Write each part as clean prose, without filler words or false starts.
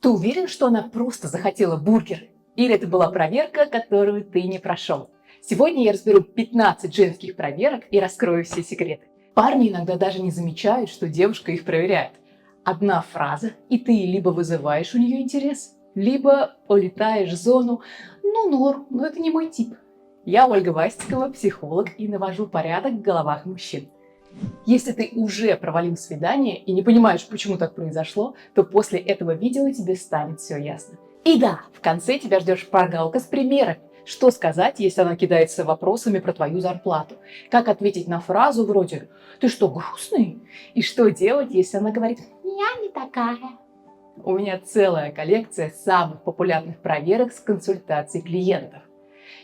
Ты уверен, что она просто захотела бургер? Или это была проверка, которую ты не прошел? Сегодня я разберу 15 женских проверок и раскрою все секреты. Парни иногда даже не замечают, что девушка их проверяет. Одна фраза, и ты либо вызываешь у нее интерес, либо улетаешь в зону «ну норм, но это не мой тип». Я Ольга Вастикова, психолог, и навожу порядок в головах мужчин. Если ты уже провалил свидание и не понимаешь, почему так произошло, то после этого видео тебе станет все ясно. И да, в конце тебя ждет шпаргалка с примерами. Что сказать, если она кидается вопросами про твою зарплату? Как ответить на фразу вроде «ты что, грустный?» И что делать, если она говорит «я не такая?» У меня целая коллекция самых популярных проверок с консультацией клиентов.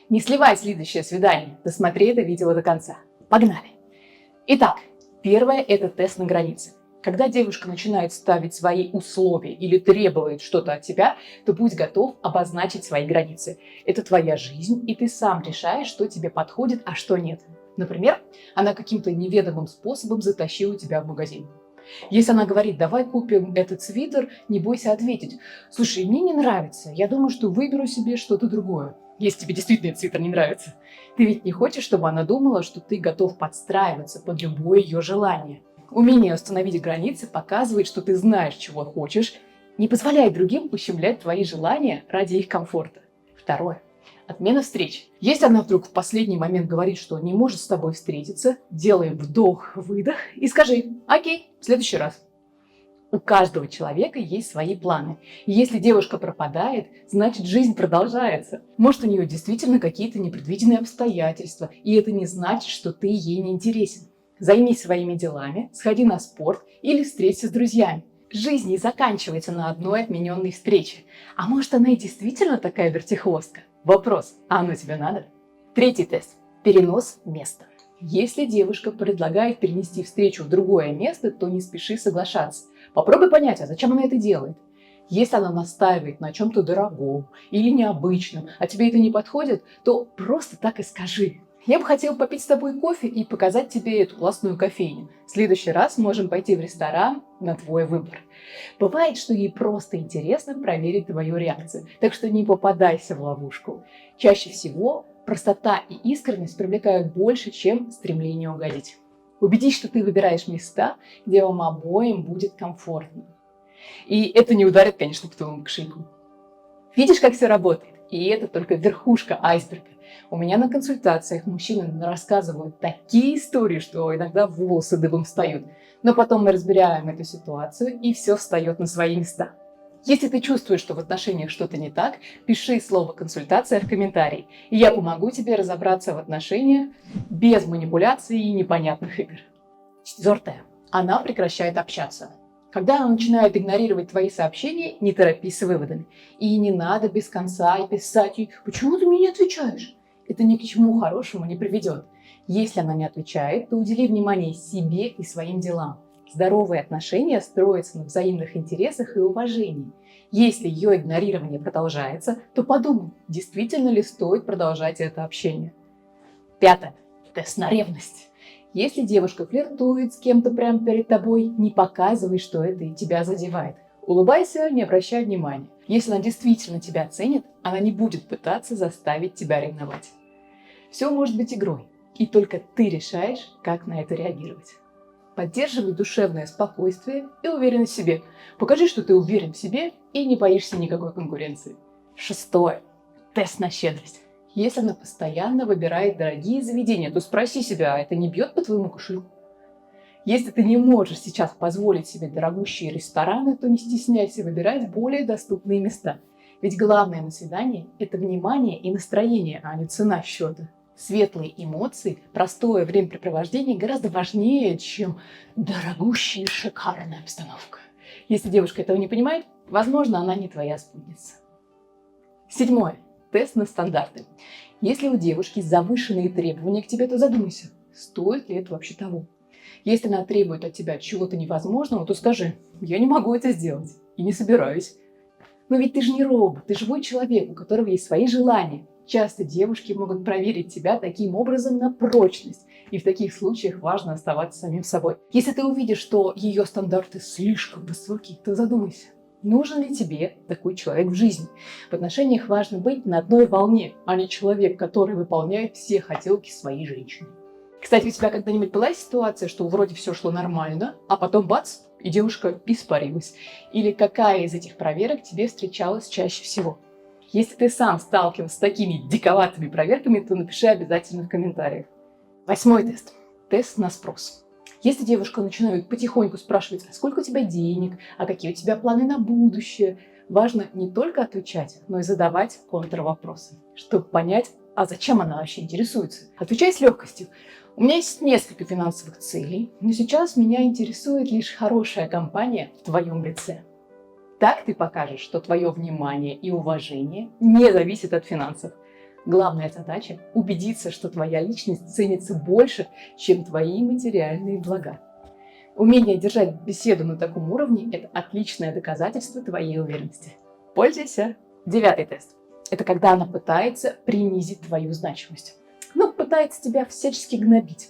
Не сливай следующее свидание, досмотри это видео до конца. Погнали! Итак, первое – это тест на границы. Когда девушка начинает ставить свои условия или требует что-то от тебя, то будь готов обозначить свои границы. Это твоя жизнь, и ты сам решаешь, что тебе подходит, а что нет. Например, она каким-то неведомым способом затащила тебя в магазин. Если она говорит, давай купим этот свитер, не бойся ответить. Слушай, мне не нравится, я думаю, что выберу себе что-то другое. Если тебе действительно этот свитер не нравится. Ты ведь не хочешь, чтобы она думала, что ты готов подстраиваться под любое ее желание. Умение установить границы показывает, что ты знаешь, чего хочешь, не позволяй другим ущемлять твои желания ради их комфорта. Второе. Отмена встреч. Если она вдруг в последний момент говорит, что не может с тобой встретиться, делай вдох-выдох и скажи «Окей, в следующий раз». У каждого человека есть свои планы. И если девушка пропадает, значит жизнь продолжается. Может, у нее действительно какие-то непредвиденные обстоятельства, и это не значит, что ты ей не интересен. Займись своими делами, сходи на спорт или встреться с друзьями. Жизнь не заканчивается на одной отмененной встрече. А может, она и действительно такая вертихвостка? Вопрос, а оно тебе надо? Третий тест. Перенос места. Если девушка предлагает перенести встречу в другое место, то не спеши соглашаться. Попробуй понять, а зачем она это делает. Если она настаивает на чем-то дорогом или необычном, а тебе это не подходит, то просто так и скажи. Я бы хотела попить с тобой кофе и показать тебе эту классную кофейню. В следующий раз можем пойти в ресторан на твой выбор. Бывает, что ей просто интересно проверить твою реакцию, так что не попадайся в ловушку. Чаще всего простота и искренность привлекают больше, чем стремление угодить. Убедись, что ты выбираешь места, где вам обоим будет комфортно. И это не ударит, конечно, по твоему кошельку. Видишь, как все работает? И это только верхушка айсберга. У меня на консультациях мужчины рассказывают такие истории, что иногда волосы дыбом встают. Но потом мы разбираем эту ситуацию, и все встает на свои места. Если ты чувствуешь, что в отношениях что-то не так, пиши слово «консультация» в комментарии, и я помогу тебе разобраться в отношениях без манипуляций и непонятных игр. Четвертое. Она прекращает общаться. Когда она начинает игнорировать твои сообщения, не торопись с выводами. И не надо без конца писать ей «Почему ты мне не отвечаешь?» Это ни к чему хорошему не приведет. Если она не отвечает, то удели внимание себе и своим делам. Здоровые отношения строятся на взаимных интересах и уважении. Если ее игнорирование продолжается, то подумай, действительно ли стоит продолжать это общение. Пятое. Тест на ревность. Если девушка флиртует с кем-то прямо перед тобой, не показывай, что это и тебя задевает. Улыбайся, не обращай внимания. Если она действительно тебя ценит, она не будет пытаться заставить тебя ревновать. Все может быть игрой, и только ты решаешь, как на это реагировать. Поддерживай душевное спокойствие и уверенность в себе. Покажи, что ты уверен в себе и не боишься никакой конкуренции. Шестое. Тест на щедрость. Если она постоянно выбирает дорогие заведения, то спроси себя, а это не бьет по твоему кошельку? Если ты не можешь сейчас позволить себе дорогущие рестораны, то не стесняйся выбирать более доступные места. Ведь главное на свидании – это внимание и настроение, а не цена счета. Светлые эмоции, простое времяпрепровождение гораздо важнее, чем дорогущая шикарная обстановка. Если девушка этого не понимает, возможно, она не твоя спутница. Седьмое. Тест на стандарты. Если у девушки завышенные требования к тебе, то задумайся, стоит ли это вообще того. Если она требует от тебя чего-то невозможного, то скажи, я не могу это сделать и не собираюсь. Но ведь ты же не робот, ты живой человек, у которого есть свои желания. Часто девушки могут проверить тебя таким образом на прочность, и в таких случаях важно оставаться самим собой. Если ты увидишь, что ее стандарты слишком высокие, то задумайся, Нужен ли тебе такой человек в жизни? В отношениях важно быть на одной волне, а не человек, который выполняет все хотелки своей женщины. Кстати, у тебя когда-нибудь была ситуация, что вроде все шло нормально, а потом бац, и девушка испарилась? Или какая из этих проверок тебе встречалась чаще всего? Если ты сам сталкивался с такими диковатыми проверками, то напиши обязательно в комментариях. 8-й тест. Тест на спрос. Если девушка начинает потихоньку спрашивать, а сколько у тебя денег, а какие у тебя планы на будущее, важно не только отвечать, но и задавать контрвопросы, чтобы понять, а зачем она вообще интересуется. Отвечай с легкостью. У меня есть несколько финансовых целей, но сейчас меня интересует лишь хорошая компания в твоем лице. Так ты покажешь, что твое внимание и уважение не зависят от финансов. Главная задача – убедиться, что твоя личность ценится больше, чем твои материальные блага. Умение держать беседу на таком уровне – это отличное доказательство твоей уверенности. Пользуйся! 9-й тест. Это когда она пытается принизить твою значимость. Пытается тебя всячески гнобить.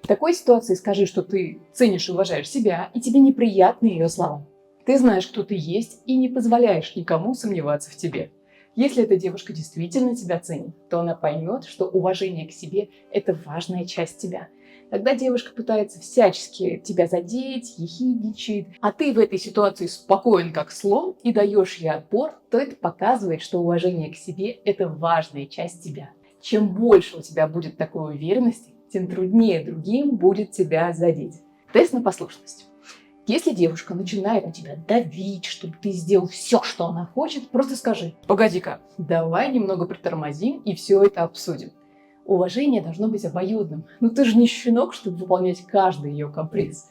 В такой ситуации скажи, что ты ценишь и уважаешь себя, и тебе неприятны ее слова. Ты знаешь, кто ты есть, и не позволяешь никому сомневаться в тебе. Если эта девушка действительно тебя ценит, то она поймет, что уважение к себе – это важная часть тебя. Когда девушка пытается всячески тебя задеть, ехидничает, а ты в этой ситуации спокоен как слон и даешь ей отпор, то это показывает, что уважение к себе – это важная часть тебя. Чем больше у тебя будет такой уверенности, тем труднее другим будет тебя задеть. Тест на послушность. Если девушка начинает на тебя давить, чтобы ты сделал все, что она хочет, просто скажи: погоди-ка, давай немного притормозим и все это обсудим. Уважение должно быть обоюдным. Но ты же не щенок, чтобы выполнять каждый ее каприз.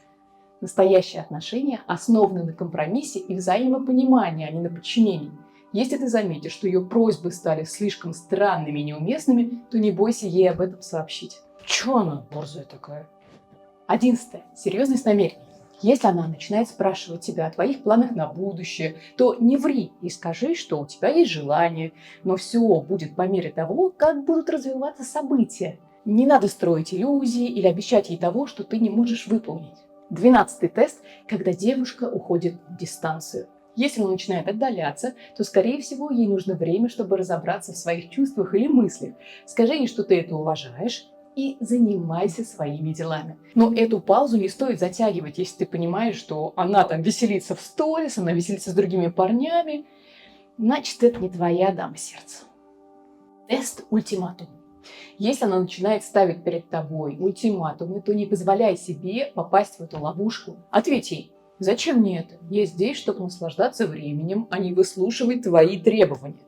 Настоящие отношения основаны на компромиссе и взаимопонимании, а не на подчинении. Если ты заметишь, что ее просьбы стали слишком странными и неуместными, то не бойся ей об этом сообщить. Чё она борзая такая? 11. Серьезность намерений. Если она начинает спрашивать тебя о твоих планах на будущее, то не ври и скажи, что у тебя есть желание, но все будет по мере того, как будут развиваться события. Не надо строить иллюзии или обещать ей того, что ты не можешь выполнить. 12-й тест, когда девушка уходит в дистанцию. Если она начинает отдаляться, то, скорее всего, ей нужно время, чтобы разобраться в своих чувствах или мыслях. Скажи ей, что ты это уважаешь, и занимайся своими делами. Но эту паузу не стоит затягивать, если ты понимаешь, что она там веселится в сторис, она веселится с другими парнями. Значит, это не твоя дама сердца. Тест ультиматум. Если она начинает ставить перед тобой ультиматумы, то не позволяй себе попасть в эту ловушку. Ответь ей: зачем мне это? Я здесь, чтобы наслаждаться временем, а не выслушивать твои требования.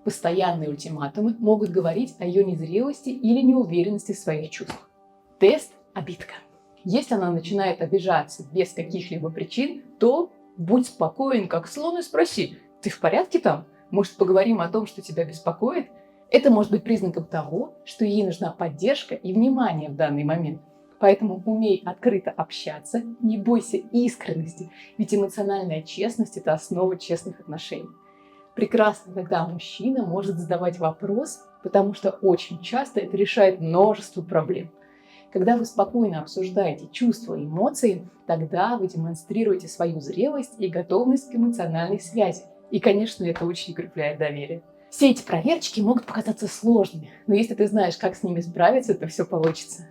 Постоянные ультиматумы могут говорить о ее незрелости или неуверенности в своих чувствах. Тест обидка. Если она начинает обижаться без каких-либо причин, то будь спокоен, как слон, и спроси: ты в порядке там? Может, поговорим о том, что тебя беспокоит? Это может быть признаком того, что ей нужна поддержка и внимание в данный момент. Поэтому умей открыто общаться, не бойся искренности, ведь эмоциональная честность – это основа честных отношений. Прекрасно, когда мужчина может задавать вопрос, потому что очень часто это решает множество проблем. Когда вы спокойно обсуждаете чувства и эмоции, тогда вы демонстрируете свою зрелость и готовность к эмоциональной связи. И, конечно, это очень укрепляет доверие. Все эти проверочки могут показаться сложными, но если ты знаешь, как с ними справиться, то все получится.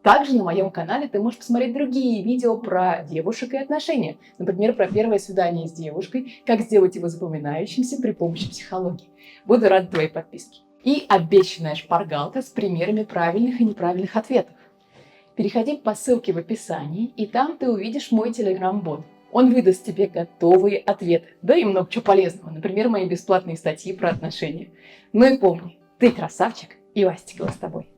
Также на моем канале ты можешь посмотреть другие видео про девушек и отношения. Например, про первое свидание с девушкой, как сделать его запоминающимся при помощи психологии. Буду рада твоей подписке. И обещанная шпаргалка с примерами правильных и неправильных ответов. Переходи по ссылке в описании, и там ты увидишь мой телеграм-бот. Он выдаст тебе готовые ответы, да и много чего полезного, например, мои бесплатные статьи про отношения. Ну и помни, ты красавчик, и Вастикова с тобой.